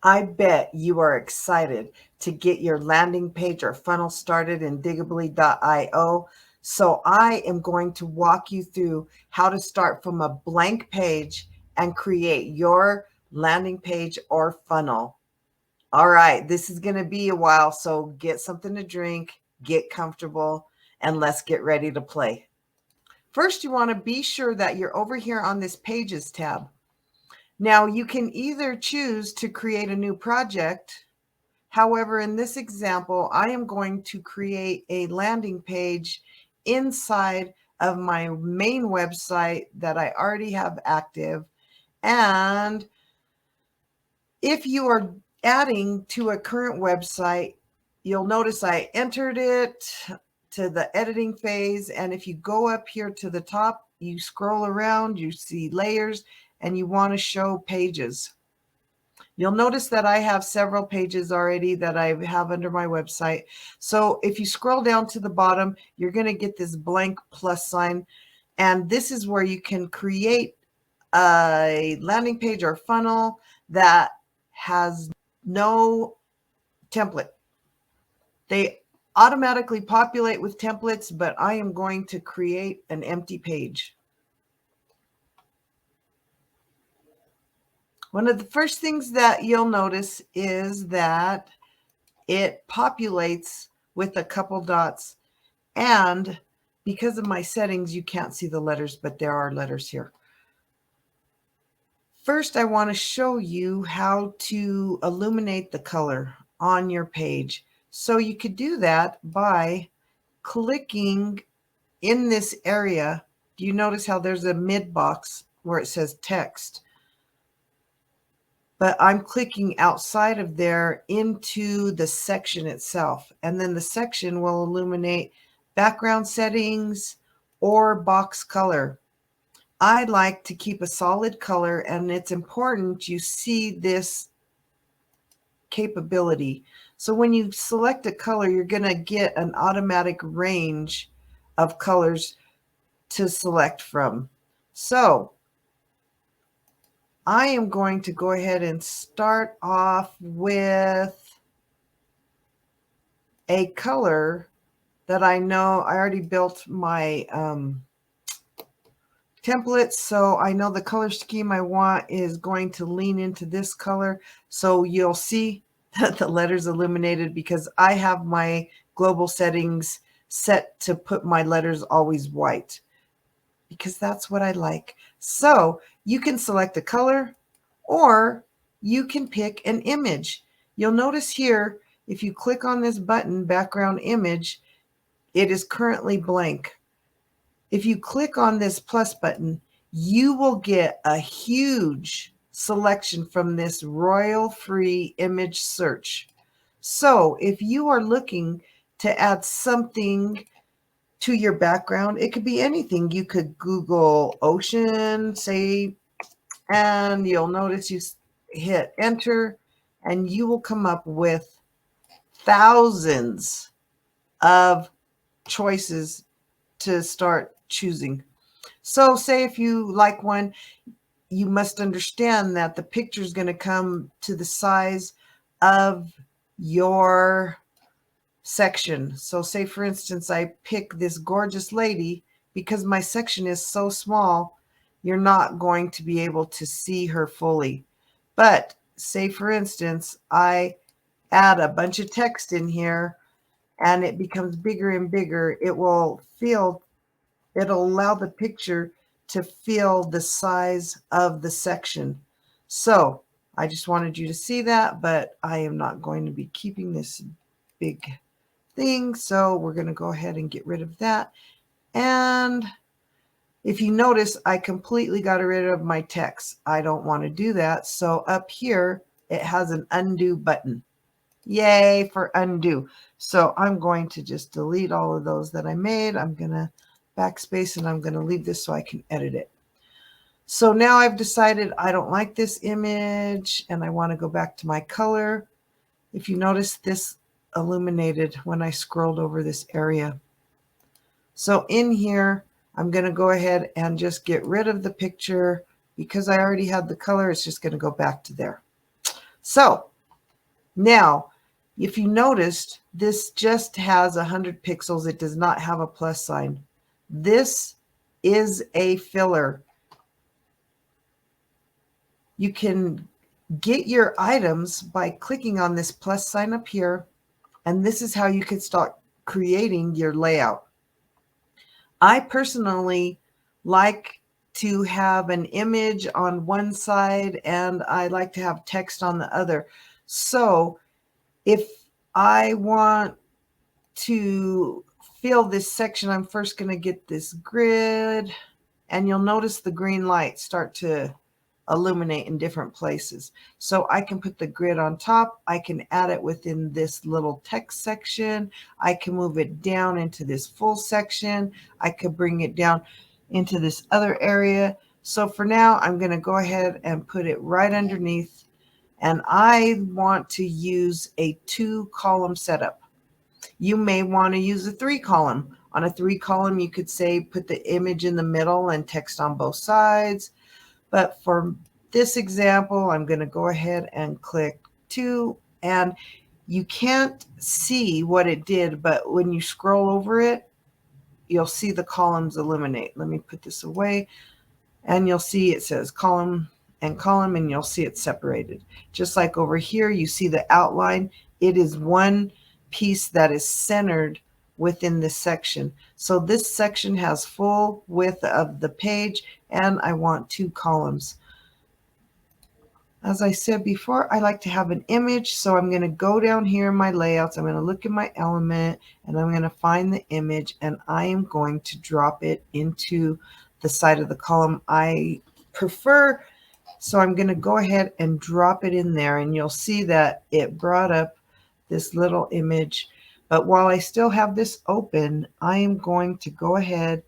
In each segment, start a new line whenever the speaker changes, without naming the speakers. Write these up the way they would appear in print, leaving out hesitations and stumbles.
I bet you are excited to get your landing page or funnel started in Digably.io. So I am going to walk you through how to start from a blank page and create your landing page or funnel. All right, this is going to be a while, so get something to drink, get comfortable, and let's get ready to play. First, you want to be sure that you're over here on this Pages tab. Now, you can either choose to create a new project. However, in this example, I am going to create a landing page inside of my main website that I already have active. And if you are adding to a current website, you'll notice I entered it to the editing phase. And if you go up here to the top, you scroll around, you see layers, and you want to show pages. You'll notice that I have several pages already that I have under my website. So if you scroll down to the bottom, you're going to get this blank plus sign. And this is where you can create a landing page or funnel that has no template. They automatically populate with templates, but I am going to create an empty page. One of the first things that you'll notice is that it populates with a couple dots. And because of my settings, you can't see the letters, but there are letters here. First, I want to show you how to illuminate the color on your page. So you could do that by clicking in this area. Do you notice how there's a mid box where it says text? But I'm clicking outside of there into the section itself. And then the section will illuminate background settings or box color. I like to keep a solid color, and it's important you see this capability. So when you select a color, you're going to get an automatic range of colors to select from. So I am going to go ahead and start off with a color that I know I already built my templates, so I know the color scheme I want is going to lean into this color. So you'll see that the letters illuminated because I have my global settings set to put my letters always white because that's what I like. So you can select a color or you can pick an image. You'll notice here, if you click on this button, background image, it is currently blank. If you click on this plus button, you will get a huge selection from this royal-free image search. So if you are looking to add something to your background, it could be anything. You could Google ocean, say, and you'll notice you hit enter, and you will come up with thousands of choices to start choosing. So say if you like one, you must understand that the picture is going to come to the size of your section. So say for instance, I pick this gorgeous lady. Because my section is so small, you're not going to be able to see her fully. But say for instance, I add a bunch of text in here and it becomes bigger and bigger. It'll allow the picture to fill the size of the section. So I just wanted you to see that, but I am not going to be keeping this big thing. So we're going to go ahead and get rid of that. And if you notice, I completely got rid of my text. I don't want to do that. So up here, it has an undo button. Yay for undo. So I'm going to just delete all of those that I made. I'm going to backspace and I'm going to leave this so I can edit it. So now I've decided I don't like this image and I want to go back to my color. If you notice, this illuminated when I scrolled over this area. So in here, I'm going to go ahead and just get rid of the picture because I already had the color. It's just going to go back to there. So Now, if you noticed, this just has 100 pixels. It does not have a plus sign. This is a filler. You can get your items by clicking on this plus sign up here, and this is how you can start creating your layout. I personally like to have an image on one side and I like to have text on the other. So if I want to fill this section, I'm first going to get this grid, and you'll notice the green lights start to illuminate in different places. So I can put the grid on top. I can add it within this little text section. I can move it down into this full section. I could bring it down into this other area. So for now, I'm going to go ahead and put it right underneath. And I want to use a 2-column setup. You may want to use a 3-column. On a 3-column, you could say put the image in the middle and text on both sides. But for this example, I'm going to go ahead and click 2. And you can't see what it did, but when you scroll over it, you'll see the columns illuminate. Let me put this away. And you'll see it says column and column, and you'll see it separated. Just like over here, you see the outline. It is one piece that is centered within this section. So this section has full width of the page, and I want 2 columns. As I said before, I like to have an image, so I'm going to go down here in my layouts. I'm going to look at my element, and I'm going to find the image, and I am going to drop it into the side of the column I prefer. So I'm going to go ahead and drop it in there, and you'll see that it brought up this little image. But while I still have this open, I am going to go ahead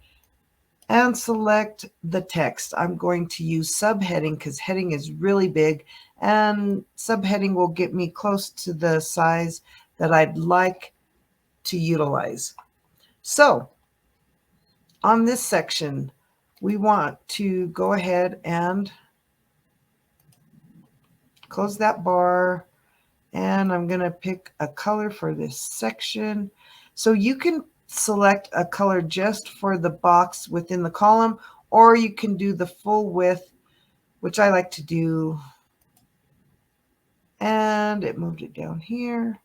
and select the text. I'm going to use subheading because heading is really big, and subheading will get me close to the size that I'd like to utilize. So on this section, we want to go ahead and close that bar, and I'm going to pick a color for this section. So you can select a color just for the box within the column, or you can do the full width, which I like to do. And it moved it down here.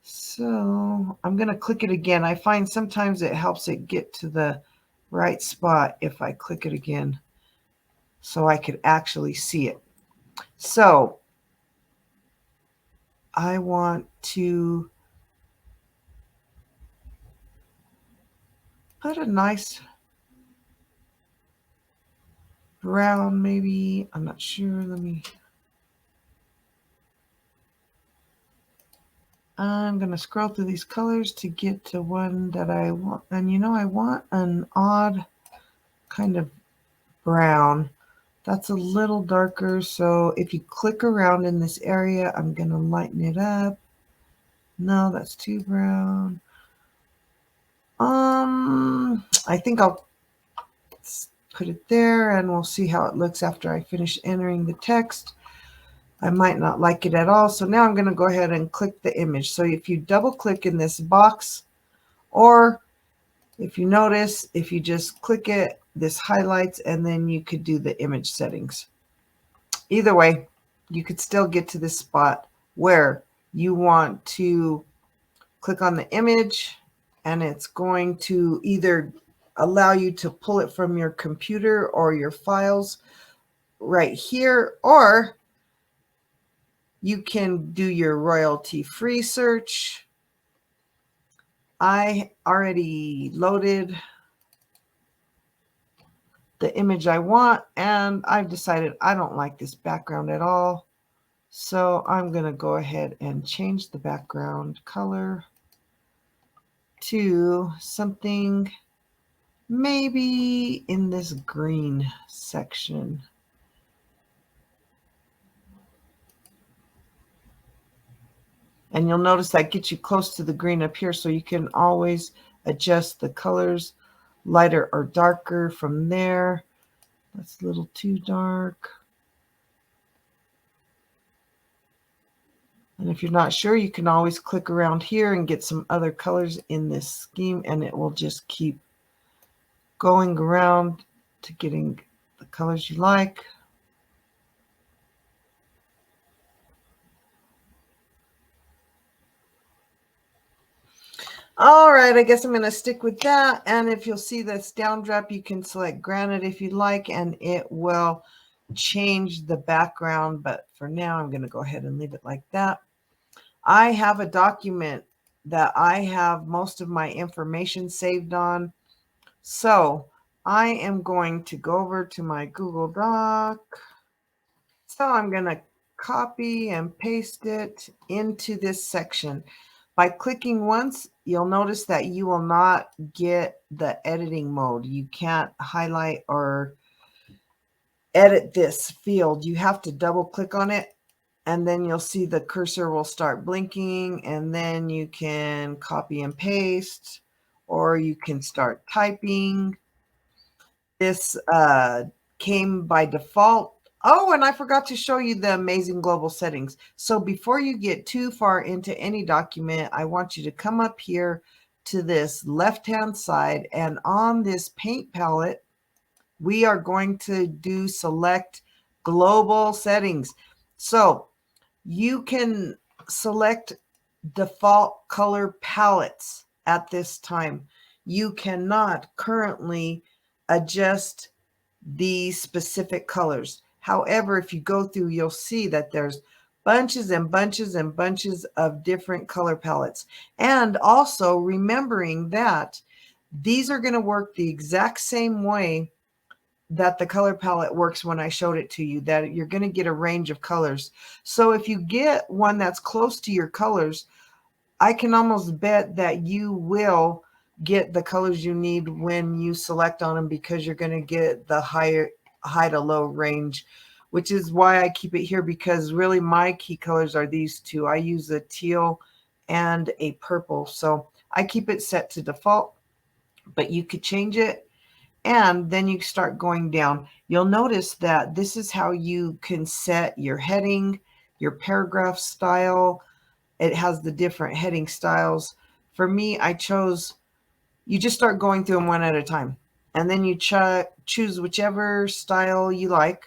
So I'm going to click it again. I find sometimes it helps it get to the right spot if I click it again so I could actually see it. So I want to put a nice brown, maybe. I'm not sure. I'm going to scroll through these colors to get to one that I want. And I want an odd kind of brown. That's a little darker. So if you click around in this area, I'm going to lighten it up. No, that's too brown. I think I'll put it there, and we'll see how it looks after I finish entering the text. I might not like it at all. So now I'm going to go ahead and click the image. So if you double click in this box, or if you notice, if you just click it, this highlights, and then you could do the image settings. Either way, you could still get to this spot where you want to click on the image, and it's going to either allow you to pull it from your computer or your files right here, or you can do your royalty-free search. I already loaded the image I want, and I've decided I don't like this background at all. So I'm going to go ahead and change the background color to something maybe in this green section. And you'll notice that gets you close to the green up here, so you can always adjust the colors lighter or darker from there. That's a little too dark. And if you're not sure, you can always click around here and get some other colors in this scheme, and it will just keep going around to getting the colors you like. All right, I guess I'm going to stick with that. And if you'll see this down drop, you can select granite if you'd like, and it will change the background. But for now, I'm going to go ahead and leave it like that. I have a document that I have most of my information saved on. So I am going to go over to my Google Doc. So I'm going to copy and paste it into this section. By clicking once, you'll notice that you will not get the editing mode. You can't highlight or edit this field. You have to double click on it, and then you'll see the cursor will start blinking, and then you can copy and paste, or you can start typing. This came by default. Oh, and I forgot to show you the amazing global settings. So before you get too far into any document, I want you to come up here to this left-hand side, and on this paint palette, we are going to do select global settings. So you can select default color palettes at this time. You cannot currently adjust these specific colors. However, if you go through, you'll see that there's bunches and bunches and bunches of different color palettes. And also remembering that these are going to work the exact same way that the color palette works when I showed it to you, that you're going to get a range of colors. So if you get one that's close to your colors, I can almost bet that you will get the colors you need when you select on them, because you're going to get the high to low range, which is why I keep it here, because really my key colors are these two. I use a teal and a purple. So I keep it set to default, but you could change it. And then you start going down. You'll notice that this is how you can set your heading, your paragraph style. It has the different heading styles. For me, I chose, you just start going through them one at a time. And then you choose whichever style you like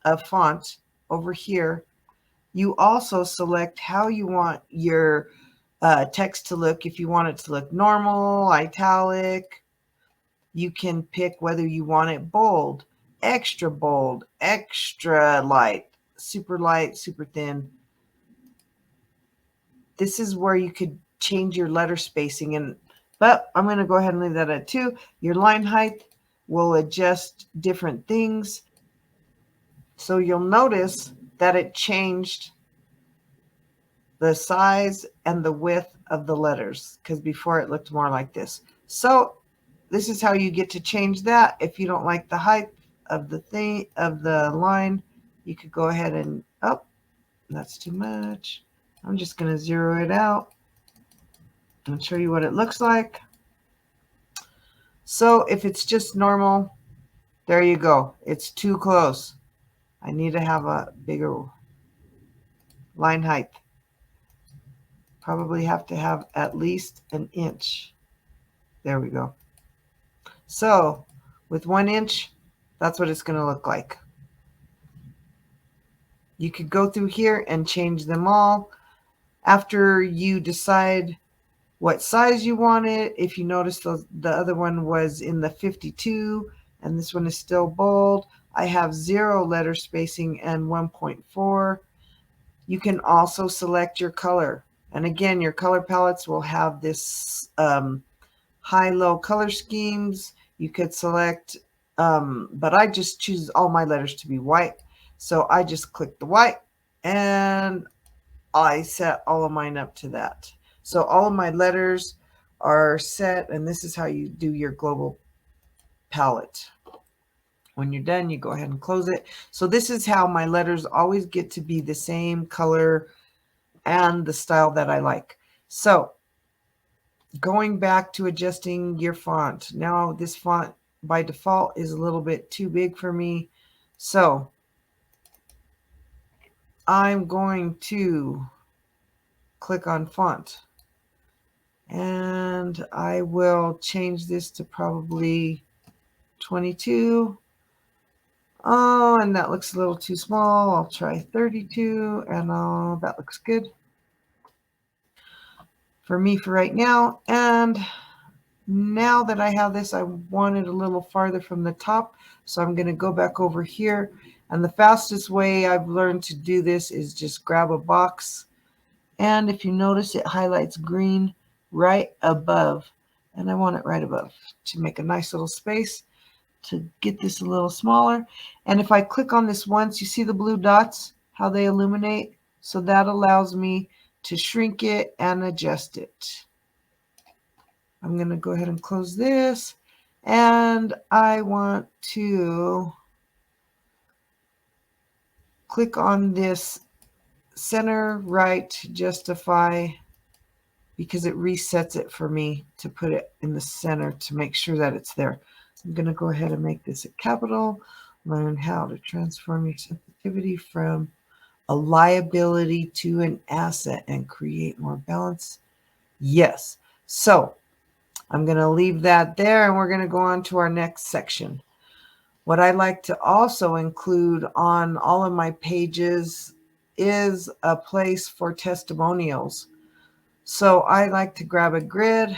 of font over here. You also select how you want your text to look. If you want it to look normal, italic, you can pick whether you want it bold, extra light, super thin. This is where you could change your letter spacing. But I'm going to go ahead and leave that at 2. Your line height will adjust different things. So you'll notice that it changed the size and the width of the letters, because before it looked more like this. So this is how you get to change that. If you don't like the height of the line, you could go ahead and, oh, that's too much. I'm just going to zero it out and show you what it looks like. So if it's just normal, there you go. It's too close. I need to have a bigger line height. Probably have to have at least an inch. There we go. So with 1 inch, that's what it's going to look like. You could go through here and change them all. After you decide what size you want it, if you notice the other one was in the 52 and this one is still bold, I have 0 letter spacing and 1.4. You can also select your color. And again, your color palettes will have this high-low color schemes. You could select, but I just choose all my letters to be white. So I just click the white and I set all of mine up to that. So all of my letters are set, and this is how you do your global palette. When you're done, you go ahead and close it. So this is how my letters always get to be the same color and the style that I like. So going back to adjusting your font. Now this font by default is a little bit too big for me. So I'm going to click on font. And I will change this to probably 22. Oh, and that looks a little too small. I'll try 32, and that looks good for me for right now. And now that I have this, I want it a little farther from the top. So I'm going to go back over here. And the fastest way I've learned to do this is just grab a box. And if you notice, it highlights green right above. And I want it right above to make a nice little space to get this a little smaller. And if I click on this once, you see the blue dots, how they illuminate? So that allows me to shrink it and adjust it. I'm going to go ahead and close this. And I want to click on this center right justify, because it resets it for me to put it in the center to make sure that it's there. I'm going to go ahead and make this a capital. Learn how to transform your sensitivity from a liability to an asset and create more balance. Yes. So I'm going to leave that there, and we're going to go on to our next section. What I like to also include on all of my pages is a place for testimonials. So I like to grab a grid,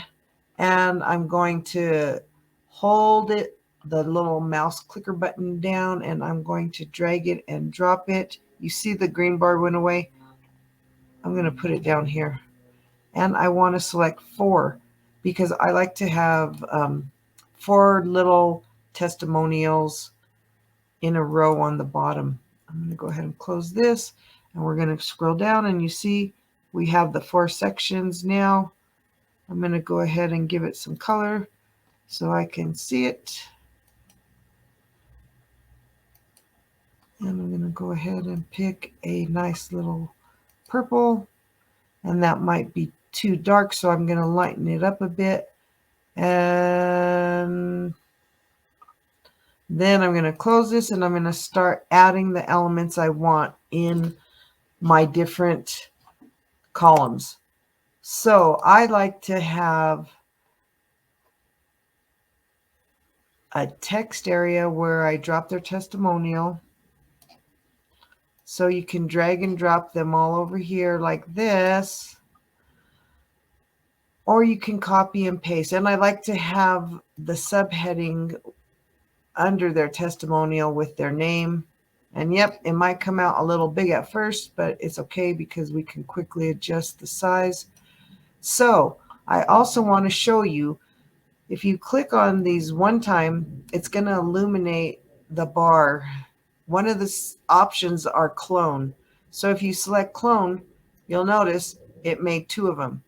and I'm going to hold it, the little mouse clicker button down, and I'm going to drag it and drop it. You see the green bar went away? I'm going to put it down here. And I want to select 4 because I like to have 4 little testimonials in a row on the bottom. I'm going to go ahead and close this, and we're going to scroll down, and you see we have the 4 sections now. I'm going to go ahead and give it some color so I can see it. And I'm going to go ahead and pick a nice little purple, and that might be too dark, so I'm going to lighten it up a bit. And then I'm going to close this, and I'm going to start adding the elements I want in my different columns. So I like to have a text area where I drop their testimonial. So you can drag and drop them all over here like this. Or you can copy and paste. And I like to have the subheading under their testimonial with their name. And yep, it might come out a little big at first, but it's okay because we can quickly adjust the size. So I also want to show you, if you click on these one time, it's going to illuminate the bar. One of the options are clone. So if you select clone, you'll notice it made 2 of them.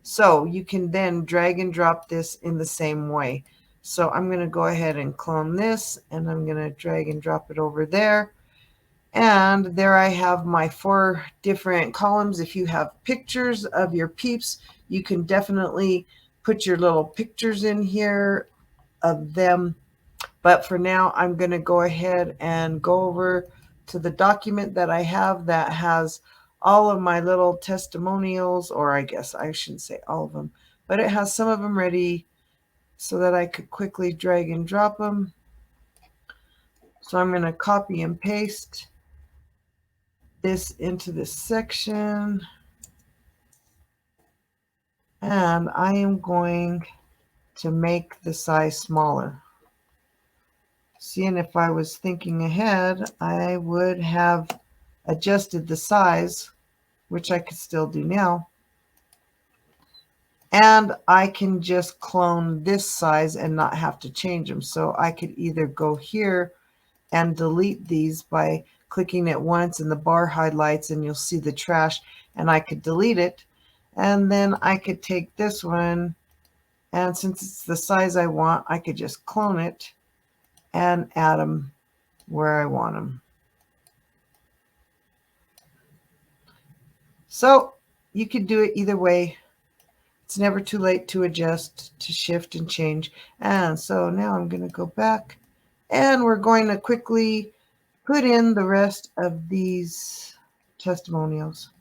So you can then drag and drop this in the same way. So I'm going to go ahead and clone this, and I'm going to drag and drop it over there. And there I have my 4 different columns. If you have pictures of your peeps, you can definitely put your little pictures in here of them. But for now, I'm going to go ahead and go over to the document that I have that has all of my little testimonials, or I guess I shouldn't say all of them, but it has some of them ready so that I could quickly drag and drop them. So I'm going to copy and paste this into this section. And I am going to make the size smaller. Seeing if I was thinking ahead, I would have adjusted the size, which I could still do now. And I can just clone this size and not have to change them. So I could either go here and delete these by clicking it once, and the bar highlights and you'll see the trash, and I could delete it. And then I could take this one, and since it's the size I want, I could just clone it and add them where I want them. So you could do it either way. It's never too late to adjust, to shift and change. And so now I'm going to go back, and we're going to quickly put in the rest of these testimonials.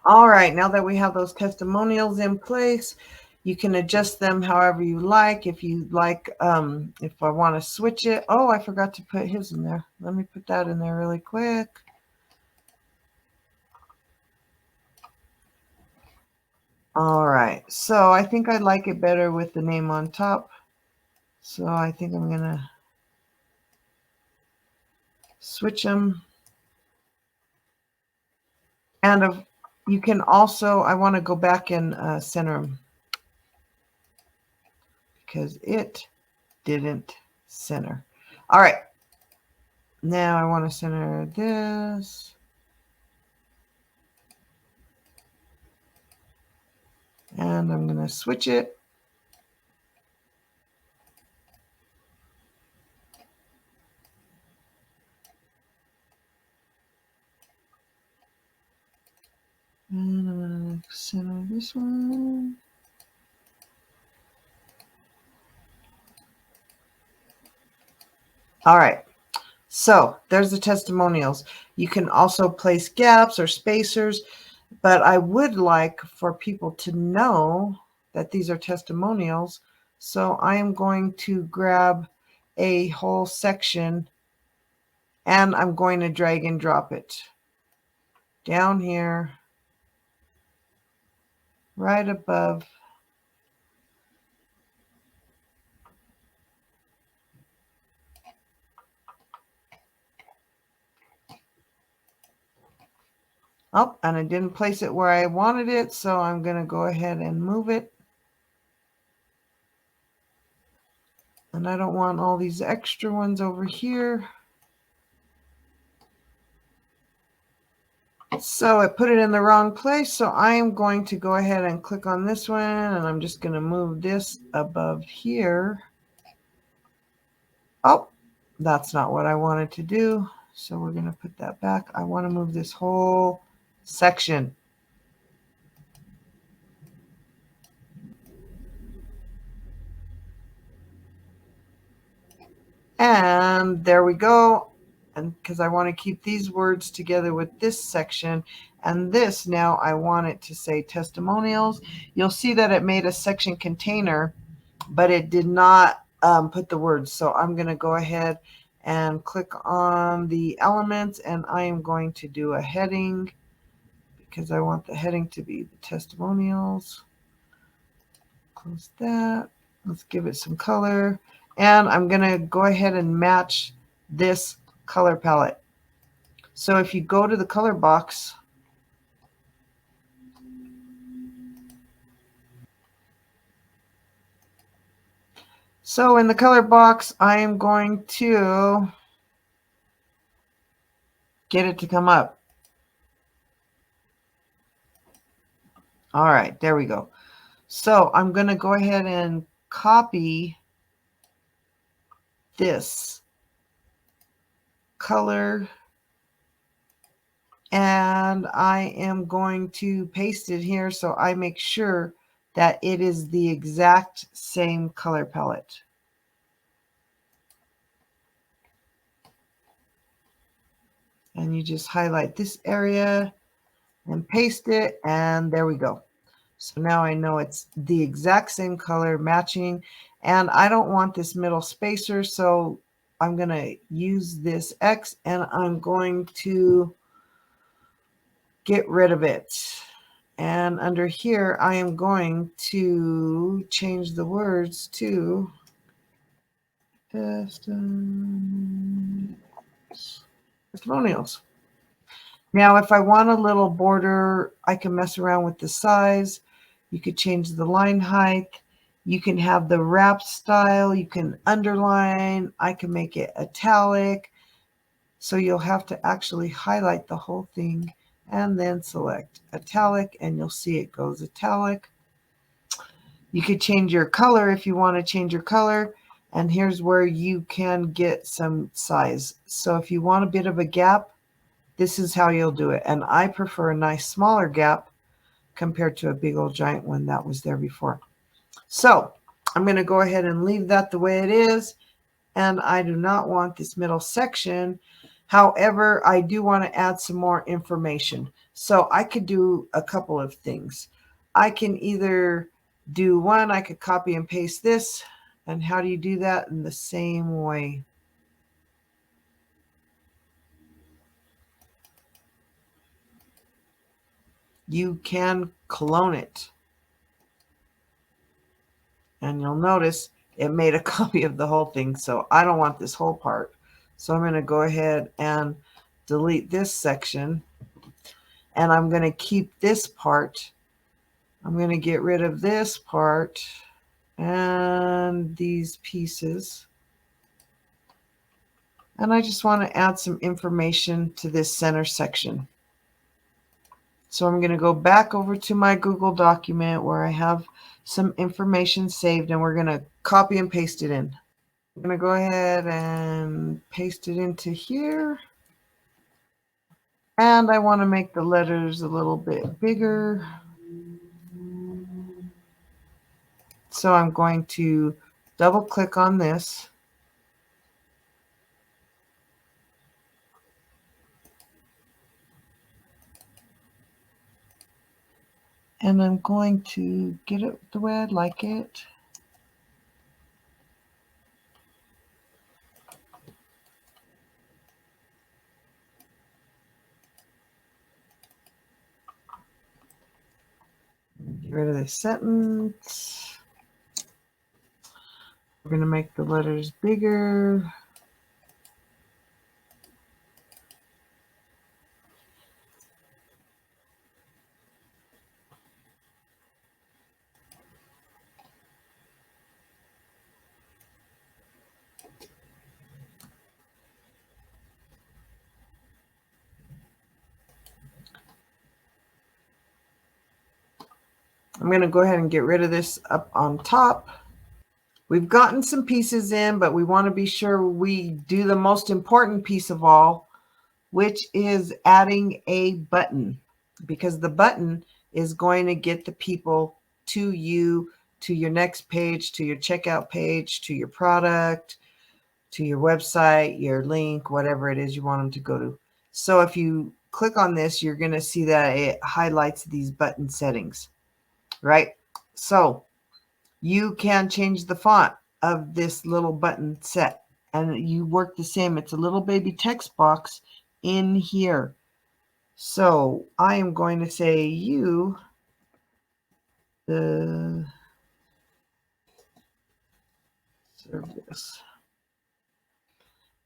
All right, now that we have those testimonials in place, you can adjust them however you like. If you like, if I want to switch it. Oh, I forgot to put his in there. Let me put that in there really quick. All right, so I think I like it better with the name on top. So I think I'm gonna switch them. And you can also, I want to go back and center them because it didn't center. All right, now I want to center this. And I'm going to switch it. And I'm going to center this one. All right. So there's the testimonials. You can also place gaps or spacers, but I would like for people to know that these are testimonials. So I am going to grab a whole section and I'm going to drag and drop it down here, right above. Oh, and I didn't place it where I wanted it, so I'm going to go ahead and move it. And I don't want all these extra ones over here. So I put it in the wrong place, so I am going to go ahead and click on this one, and I'm just going to move this above here. Oh, that's not what I wanted to do, so we're going to put that back. I want to move this whole section. And there we go. And because I want to keep these words together with this section, and this now I want it to say testimonials. You'll see that it made a section container, but it did not put the words. So I'm going to go ahead and click on the elements, and I am going to do a heading because I want the heading to be the testimonials. Close that. Let's give it some color. And I'm going to go ahead and match this color palette. So if you go to the color box, so in the color box, I am going to get it to come up. All right, there we go. So I'm going to go ahead and copy this color, and I am going to paste it here so I make sure that it is the exact same color palette. And you just highlight this area and paste it, and there we go. So now I know it's the exact same color matching, and I don't want this middle spacer, so I'm going to use this X and I'm going to get rid of it. And under here, I am going to change the words to testimonials. Now, if I want a little border, I can mess around with the size. You could change the line height. You can have the wrap style. You can underline. I can make it italic. So you'll have to actually highlight the whole thing and then select italic, and you'll see it goes italic. You could change your color if you want to change your color. And here's where you can get some size. So if you want a bit of a gap, this is how you'll do it. And I prefer a nice smaller gap compared to a big old giant one that was there before. So I'm going to go ahead and leave that the way it is. And I do not want this middle section. However, I do want to add some more information. So I could do a couple of things. I can either do one, I could copy and paste this. And how do you do that? In the same way. You can clone it. And you'll notice it made a copy of the whole thing. So I don't want this whole part. So I'm going to go ahead and delete this section. And I'm going to keep this part. I'm going to get rid of this part and these pieces. And I just want to add some information to this center section. So I'm going to go back over to my Google document where I have some information saved, and we're going to copy and paste it in. I'm going to go ahead and paste it into here. And I want to make the letters a little bit bigger. So I'm going to double click on this. And I'm going to get it the way I'd like it. Get rid of this sentence. We're going to make the letters bigger. I'm going to go ahead and get rid of this up on top. We've gotten some pieces in, but we want to be sure we do the most important piece of all, which is adding a button, because the button is going to get the people to you, to your next page, to your checkout page, to your product, to your website, your link, whatever it is you want them to go to. So if you click on this, you're going to see that it highlights these button settings, right? So you can change the font of this little button set, and you work the same. It's a little baby text box in here. So I am going to say you, the service.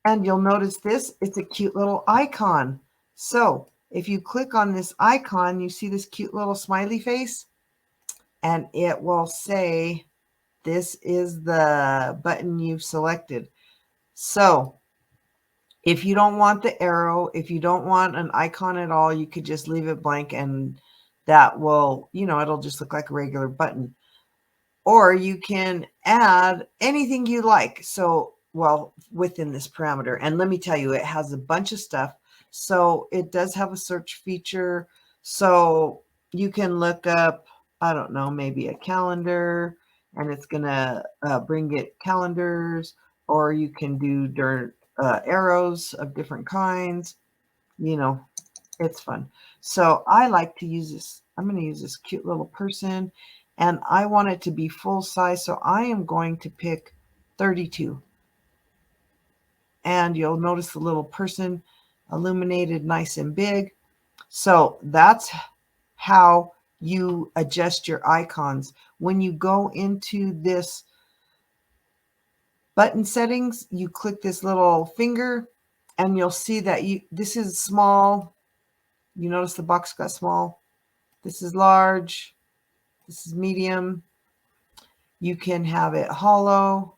And you'll notice this, it's a cute little icon. So if you click on this icon, you see this cute little smiley face, and it will say, this is the button you've selected. So if you don't want the arrow, if you don't want an icon at all, you could just leave it blank, and that will, it'll just look like a regular button. Or you can add anything you like. So, well, within this parameter. And let me tell you, it has a bunch of stuff. So it does have a search feature. So you can look up, I don't know, maybe a calendar, and it's going to bring it calendars, or you can do arrows of different kinds. It's fun. So I like to use this. I'm going to use this cute little person, and I want it to be full size. So I am going to pick 32. And you'll notice the little person illuminated nice and big. So that's how you adjust your icons. When you go into this button settings, you click this little finger, and you'll see that this is small. You notice the box got small. This is large. This is medium. You can have it hollow.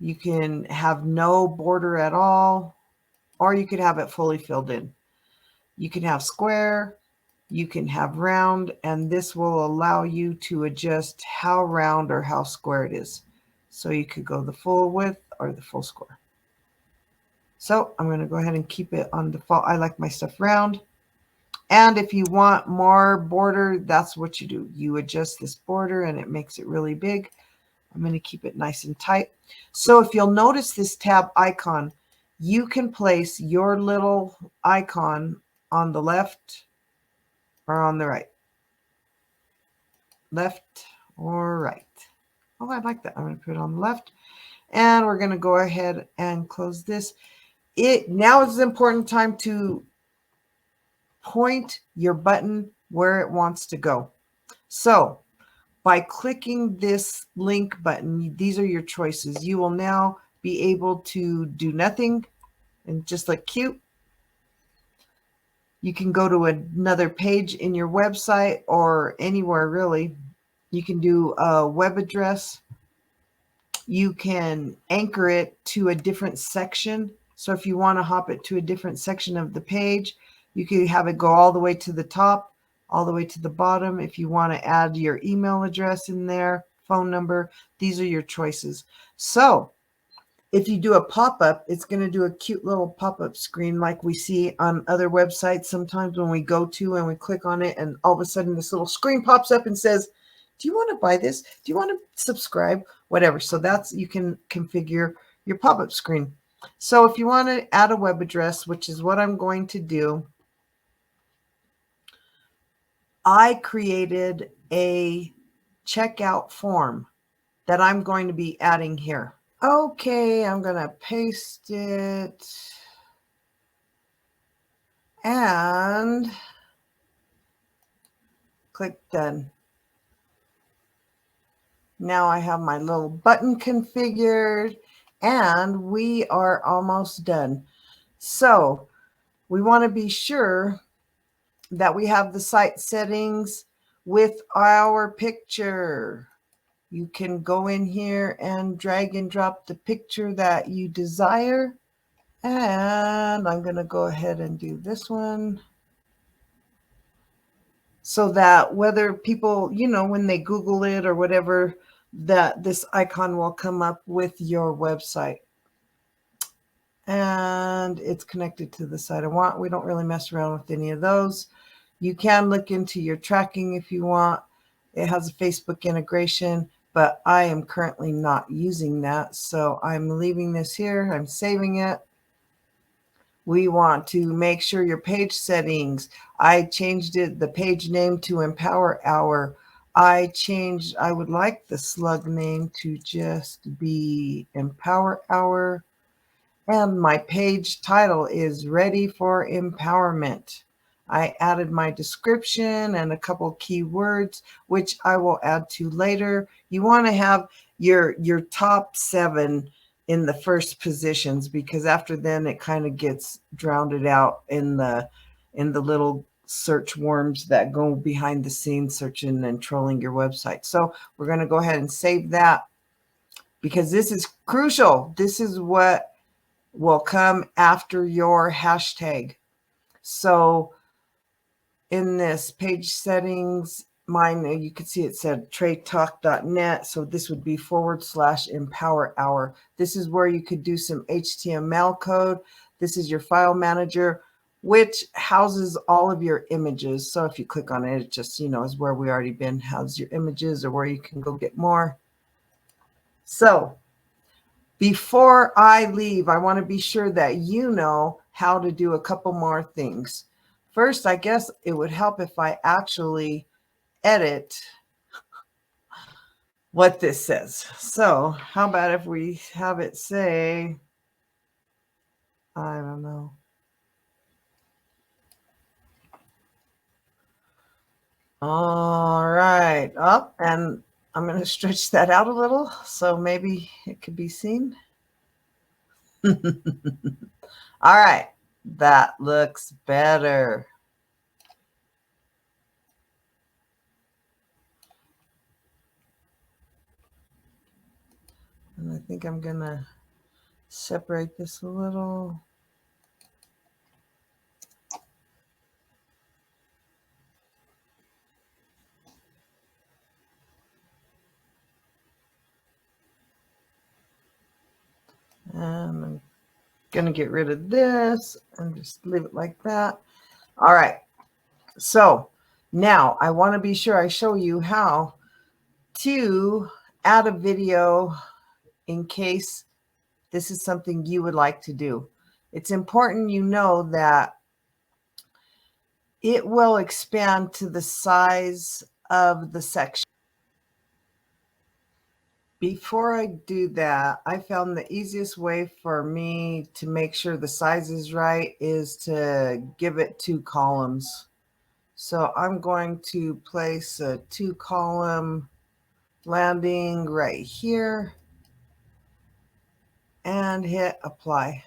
You can have no border at all, or you could have it fully filled in. You can have square, you can have round, and this will allow you to adjust how round or how square it is. So you could go the full width or the full square. So I'm going to go ahead and keep it on default. I like my stuff round. And if you want more border, that's what you do. You adjust this border and it makes it really big. I'm going to keep it nice and tight. So if you'll notice this tab icon, you can place your little icon on the left or on the right. Left or right. Oh, I like that. I'm going to put it on the left. And we're going to go ahead and close this. Now is the important time to point your button where it wants to go. So by clicking this link button, these are your choices. You will now be able to do nothing and just look cute. You can go to another page in your website or anywhere really. You can do a web address. You can anchor it to a different section. So if you want to hop it to a different section of the page, you can have it go all the way to the top, all the way to the bottom. If you want to add your email address in there, phone number, these are your choices. So if you do a pop-up, it's going to do a cute little pop-up screen like we see on other websites sometimes when we go to and we click on it and all of a sudden this little screen pops up and says, do you want to buy this? Do you want to subscribe? Whatever. So that's, you can configure your pop-up screen. So if you want to add a web address, which is what I'm going to do, I created a checkout form that I'm going to be adding here. Okay, I'm going to paste it and click done. Now I have my little button configured and we are almost done. So we want to be sure that we have the site settings with our picture. You can go in here and drag and drop the picture that you desire. And I'm going to go ahead and do this one so that whether people, you know, when they Google it or whatever, that this icon will come up with your website. And it's connected to the site I want. We don't really mess around with any of those. You can look into your tracking if you want. It has a Facebook integration, but I am currently not using that. So I'm leaving this here. I'm saving it. We want to make sure your page settings. I changed it, the page name to Empower Hour. I would like the slug name to just be Empower Hour. And my page title is Ready for Empowerment. I added my description and a couple keywords, which I will add to later. You want to have your top 7 in the first positions, because after then it kind of gets drowned out in the little search worms that go behind the scenes searching and trolling your website. So we're going to go ahead and save that because this is crucial. This is what will come after your hashtag. So in this page settings, mine, you can see it said tradetalk.net. So this would be /empower hour. This is where you could do some HTML code. This is your file manager, which houses all of your images. So if you click on it, it just, you know, is where we already been, houses your images or where you can go get more. So before I leave, I want to be sure that you know how to do a couple more things. First, I guess it would help if I actually edit what this says. So how about if we have it say, I don't know. All right, up, and I'm going to stretch that out a little so maybe it could be seen. All right, that looks better. And I think I'm going to separate this a little. And I'm going to get rid of this and just leave it like that. All right. So now I want to be sure I show you how to add a video in case this is something you would like to do. it's important you know that it will expand to the size of the section. Before I do that, I found the easiest way for me to make sure the size is right is to give it 2 columns. So I'm going to place a 2-column landing right here and hit apply.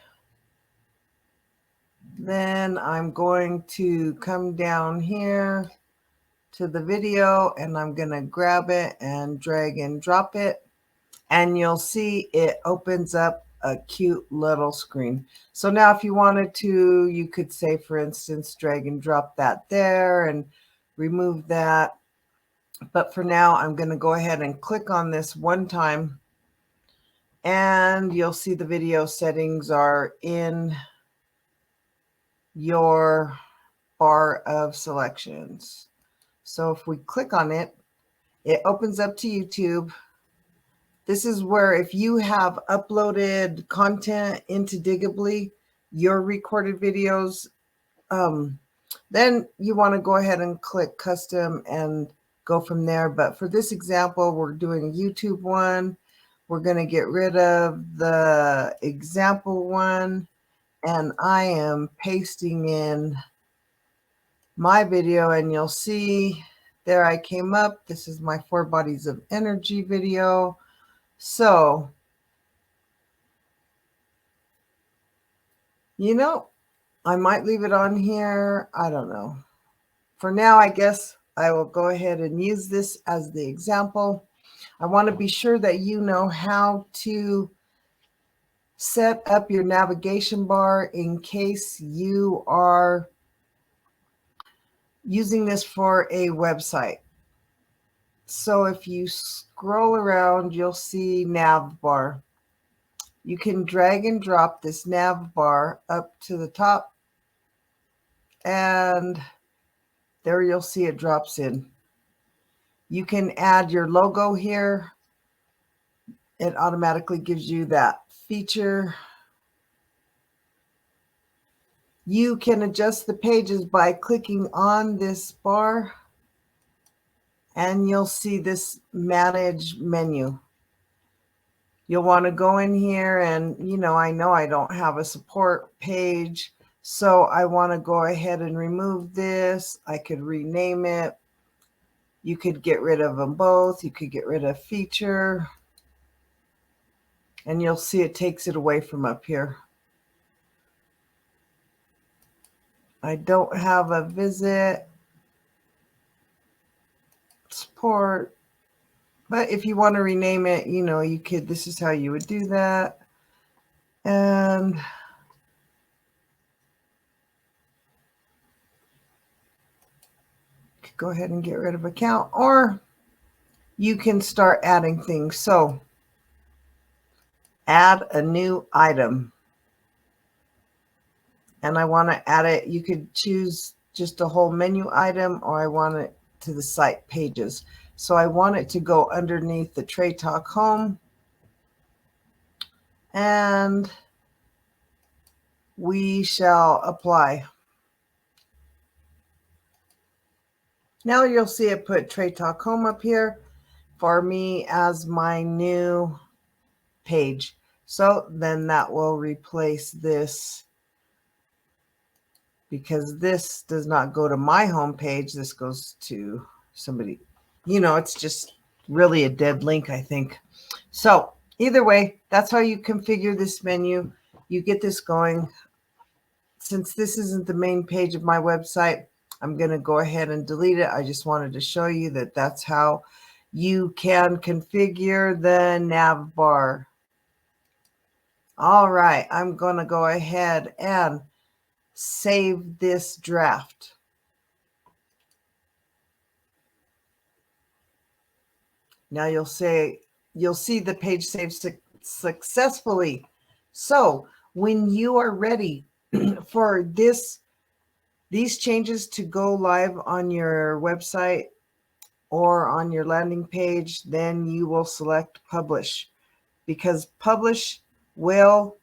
Then I'm going to come down here to the video and I'm going to grab it and drag and drop it. And you'll see it opens up a cute little screen. So now if you wanted to, you could say, for instance, drag and drop that there and remove that. But for now, I'm going to go ahead and click on this one time. And you'll see the video settings are in your bar of selections. So if we click on it, it opens up to YouTube. This is where if you have uploaded content into Digably, your recorded videos, then you want to go ahead and click custom and go from there. But for this example, we're doing a YouTube one. We're going to get rid of the example one, and I am pasting in my video, and you'll see there I came up. This is my 4 bodies of energy video. So, you know, I might leave it on here. I don't know. For now, I guess I will go ahead and use this as the example. I want to be sure that you know how to set up your navigation bar in case you are using this for a website. So if you scroll around, you'll see nav bar. You can drag and drop this nav bar up to the top, and there you'll see it drops in. You can add your logo here. It automatically gives you that feature. You can adjust the pages by clicking on this bar, and you'll see this manage menu. You'll want to go in here and, I know I don't have a support page, so I want to go ahead and remove this. I could rename it. You could get rid of them both. You could get rid of feature, and you'll see it takes it away from up here. I don't have a visit support. But if you want to rename it, you could, this is how you would do that. And you could go ahead and get rid of account, or you can start adding things. So add a new item. And I want to add it. You could choose just a whole menu item, or I want it to the site pages. So I want it to go underneath the Tray Talk Home. And we shall apply. Now you'll see it put Tray Talk Home up here for me as my new page. So then that will replace this, because this does not go to my home page. This goes to somebody. It's just really a dead link, I think. So either way, that's how you configure this menu. You get this going. Since this isn't the main page of my website, I'm going to go ahead and delete it. I just wanted to show you that that's how you can configure the nav bar. All right, I'm going to go ahead and save this draft. Now you'll see the page saved successfully. So when you are ready for these changes to go live on your website or on your landing page, then you will select publish, because publish will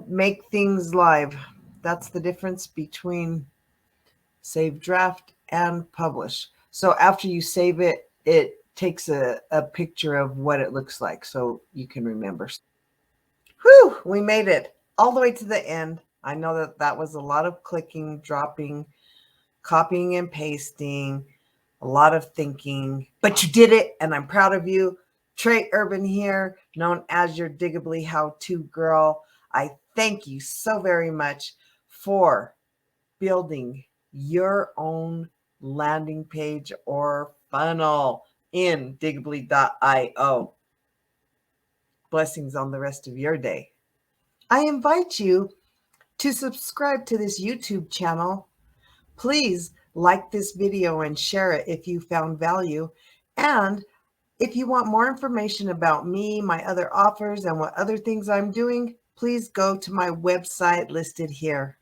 make things live. That's the difference between save draft and publish. So after you save it, it takes a picture of what it looks like so you can remember. Whew, we made it all the way to the end. I know that that was a lot of clicking, dropping, copying and pasting, a lot of thinking, but you did it, and I'm proud of you. Trey Urban here, known as your Digably how-to girl. I thank you so very much for building your own landing page or funnel in Digably.io. Blessings on the rest of your day. I invite you to subscribe to this YouTube channel. Please like this video and share it if you found value. And if you want more information about me, my other offers, and what other things I'm doing, please go to my website listed here.